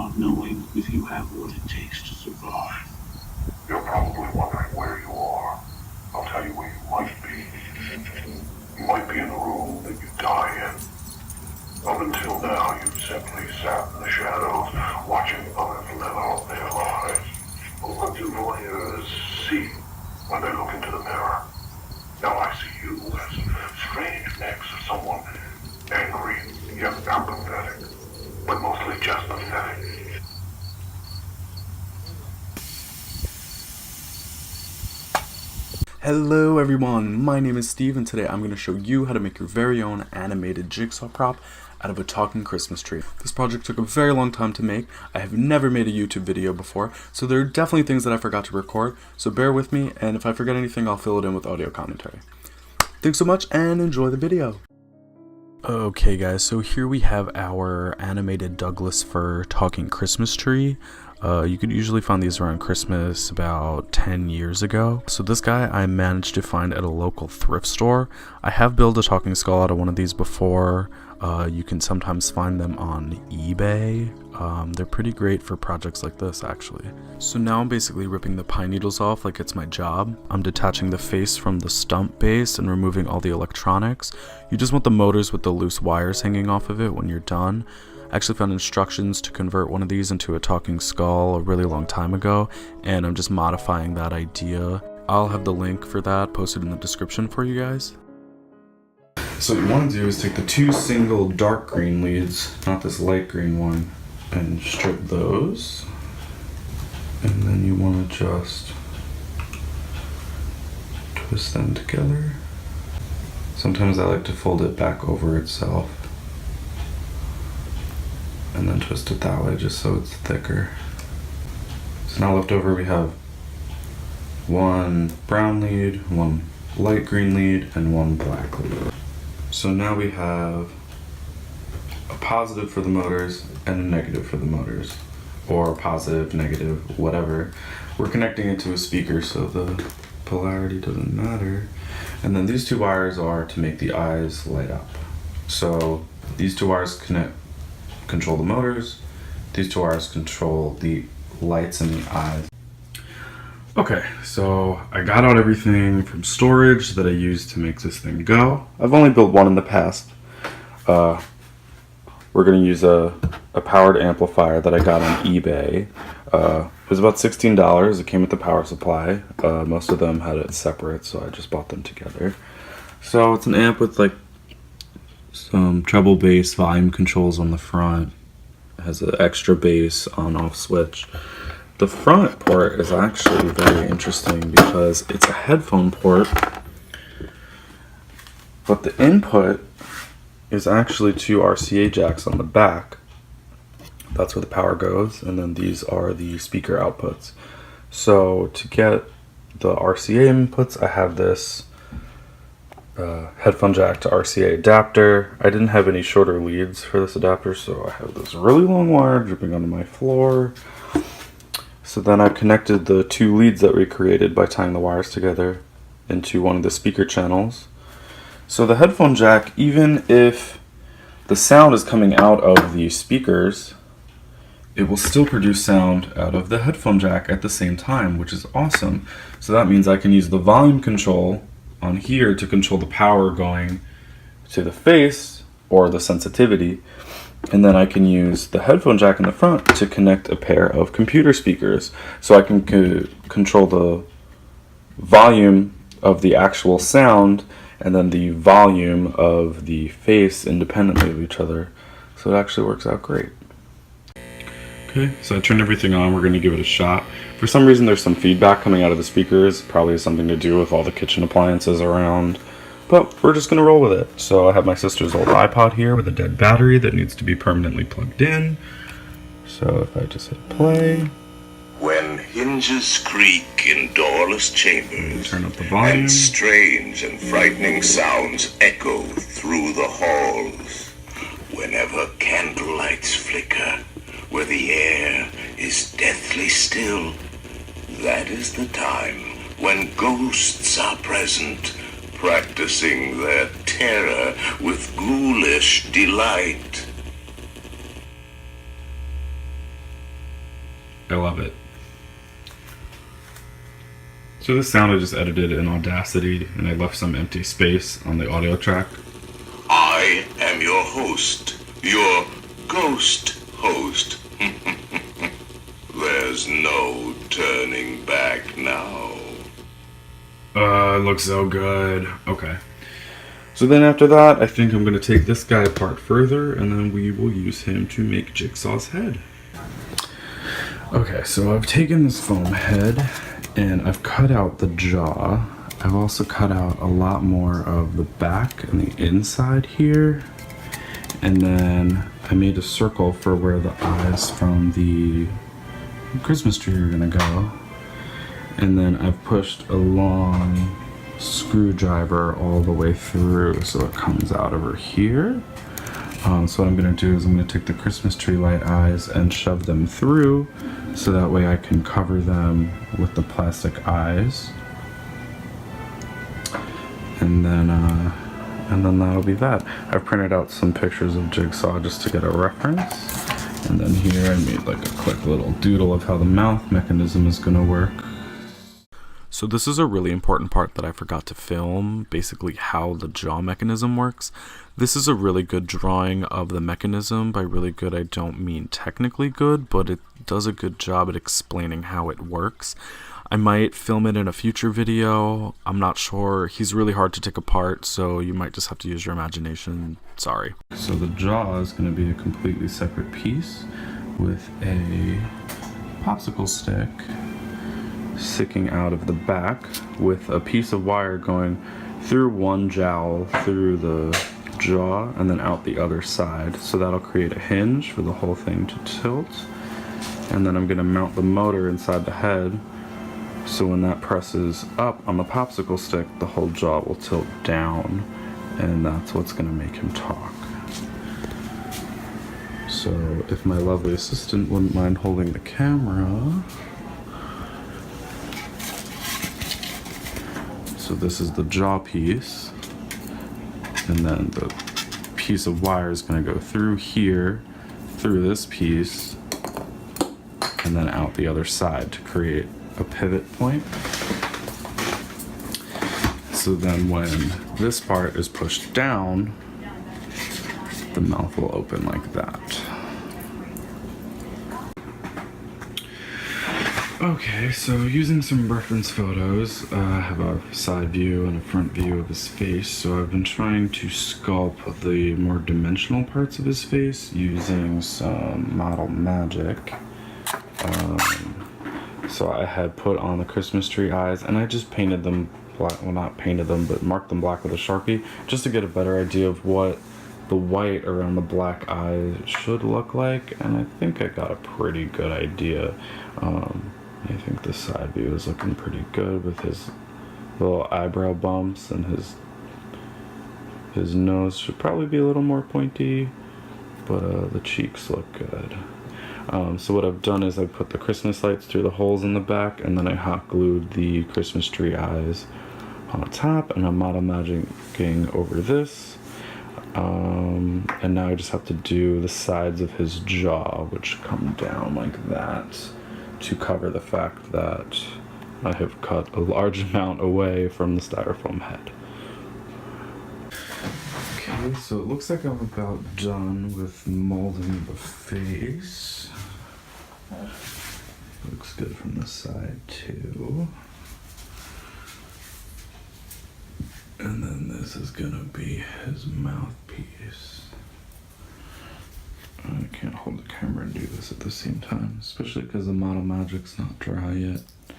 about knowing if you have what it takes to survive. You're probably wondering where you are. I'll tell you where you might be. You might be in the room that you die in. Up until now, you've simply sat in the shadows, watching others live out their lives. But what do voyeurs see when they look into the mirror? Now I see you as a strange mix of someone angry, yet apathetic, but mostly just pathetic. Hello everyone, my name is Steve and today I'm going to show you how to make your very own animated jigsaw prop out of a talking Christmas tree. This project took a very long time to make. I have never made a YouTube video before, so there are definitely things that I forgot to record, so bear with me, and if I forget anything I'll fill it in with audio commentary. Thanks so much and enjoy the video! Okay guys, so here we have our animated Douglas fir talking Christmas tree. You could usually find these around Christmas about 10 years ago. So this guy I managed to find at a local thrift store. I have built a talking skull out of one of these before. You can sometimes find them on eBay. They're pretty great for projects like this actually. So now I'm basically ripping the pine needles off like it's my job. I'm detaching the face from the stump base and removing all the electronics. You just want the motors with the loose wires hanging off of it when you're done. I actually found instructions to convert one of these into a talking skull a really long time ago, and I'm just modifying that idea. I'll have the link for that posted in the description for you guys. So what you want to do is take the two single dark green leads, not this light green one, and strip those. And then you want to just twist them together. Sometimes I like to fold it back over itself and then twist it that way just so it's thicker. So now left over we have one brown lead, one light green lead, and one black lead. So now we have a positive for the motors and a negative for the motors, or positive, negative, whatever. We're connecting it to a speaker so the polarity doesn't matter. And then these two wires are to make the eyes light up. So these two wires control the motors, these two wires control the lights in the eyes. Okay, so I got out everything from storage that I used to make this thing go. I've only built one in the past. We're going to use a powered amplifier that I got on eBay. It was about $16. It came with the power supply. Most of them had it separate, so I just bought them together. So it's an amp with like some treble bass volume controls on the front. It has an extra bass on-off switch. The front port is actually very interesting because it's a headphone port, but the input is actually two RCA jacks on the back. That's where the power goes, and then these are the speaker outputs. So to get the RCA inputs, I have this headphone jack to RCA adapter. I didn't have any shorter leads for this adapter, so I have this really long wire dripping onto my floor. So then I connected the two leads that we created by tying the wires together into one of the speaker channels. So the headphone jack, even if the sound is coming out of the speakers, it will still produce sound out of the headphone jack at the same time, which is awesome. So that means I can use the volume control on here to control the power going to the face or the sensitivity, and then I can use the headphone jack in the front to connect a pair of computer speakers, so I can control the volume of the actual sound and then the volume of the face independently of each other. So it actually works out great. Okay, so I turned everything on. We're going to give it a shot. For some reason there's some feedback coming out of the speakers, probably something to do with all the kitchen appliances around, but we're just going to roll with it. So I have my sister's old iPod here with a dead battery that needs to be permanently plugged in. So if I just hit play. When hinges creak in doorless chambers, Turn up the volume. And strange and frightening sounds echo through the halls, whenever candlelights flicker, where the air is deathly still, that is the time when ghosts are present, practicing their terror with ghoulish delight. I love it. So this sound I just edited in Audacity, and I left some empty space on the audio track. I am your host, your ghost host. There's no turning back now. It looks so good. Okay. So then after that, I think I'm going to take this guy apart further, and then we will use him to make Jigsaw's head. Okay, so I've taken this foam head, and I've cut out the jaw. I've also cut out a lot more of the back and the inside here. And then I made a circle for where the eyes from the Christmas tree are gonna go. And then I've pushed a long screwdriver all the way through so it comes out over here. So what I'm gonna do is I'm gonna take the Christmas tree light eyes and shove them through so that way I can cover them with the plastic eyes. And then that'll be that. I've printed out some pictures of Jigsaw just to get a reference. And then here I made like a quick little doodle of how the mouth mechanism is gonna work. So this is a really important part that I forgot to film, basically how the jaw mechanism works. This is a really good drawing of the mechanism. By really good, I don't mean technically good, but it does a good job at explaining how it works. I might film it in a future video. I'm not sure. He's really hard to take apart, so you might just have to use your imagination. Sorry. So the jaw is going to be a completely separate piece with a popsicle stick sticking out of the back with a piece of wire going through one jowl, through the jaw, and then out the other side. So that'll create a hinge for the whole thing to tilt. And then I'm going to mount the motor inside the head. So when that presses up on the popsicle stick, the whole jaw will tilt down, and that's what's going to make him talk. So if my lovely assistant wouldn't mind holding the camera. So this is the jaw piece, and then the piece of wire is going to go through here, through this piece, and then out the other side to create a pivot point. So then when this part is pushed down, the mouth will open like that. Okay, so using some reference photos, I have a side view and a front view of his face. So I've been trying to sculpt the more dimensional parts of his face using some model magic. So I had put on the Christmas tree eyes, and I just painted them black, well not painted them, but marked them black with a Sharpie, just to get a better idea of what the white around the black eye should look like, and I think I got a pretty good idea. I think the side view is looking pretty good with his little eyebrow bumps, and his nose should probably be a little more pointy, but the cheeks look good. So what I've done is I put the Christmas lights through the holes in the back, and then I hot glued the Christmas tree eyes on top, and I'm model magicking over this. And now I just have to do the sides of his jaw, which come down like that, to cover the fact that I have cut a large amount away from the styrofoam head. Okay, so it looks like I'm about done with molding the face. Looks good from the side too. And then this is gonna be his mouthpiece. I can't hold the camera and do this at the same time, especially because the model magic's not dry yet. It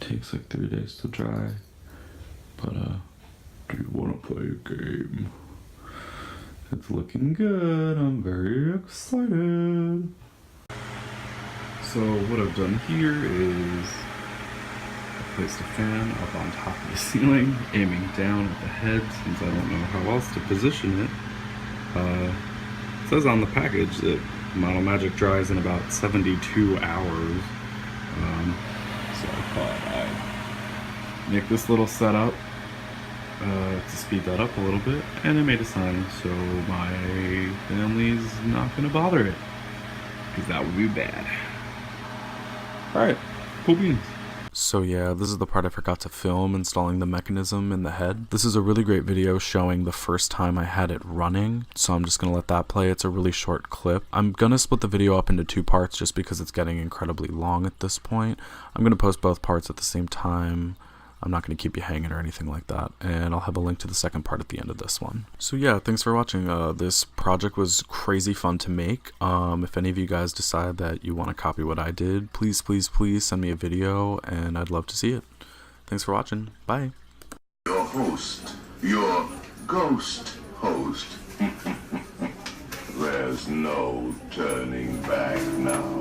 takes like 3 days to dry. But do you wanna play a game? It's looking good. I'm very excited. So what I've done here is I placed a fan up on top of the ceiling, aiming down at the head since I don't know how else to position it. It says on the package that Model Magic dries in about 72 hours. So I thought I'd make this little setup to speed that up a little bit, and I made a sign so my family's not gonna bother it, because that would be bad. Alright, cool beans. So yeah, this is the part I forgot to film, installing the mechanism in the head. This is a really great video showing the first time I had it running, so I'm just gonna let that play. It's a really short clip. I'm gonna split the video up into 2 parts just because it's getting incredibly long at this point. I'm gonna post both parts at the same time. I'm not going to keep you hanging or anything like that, and I'll have a link to the second part at the end of this one. So yeah, thanks for watching. This project was crazy fun to make. If any of you guys decide that you want to copy what I did, please send me a video, and I'd love to see it. Thanks for watching. Bye. Your host, your ghost host. There's no turning back now.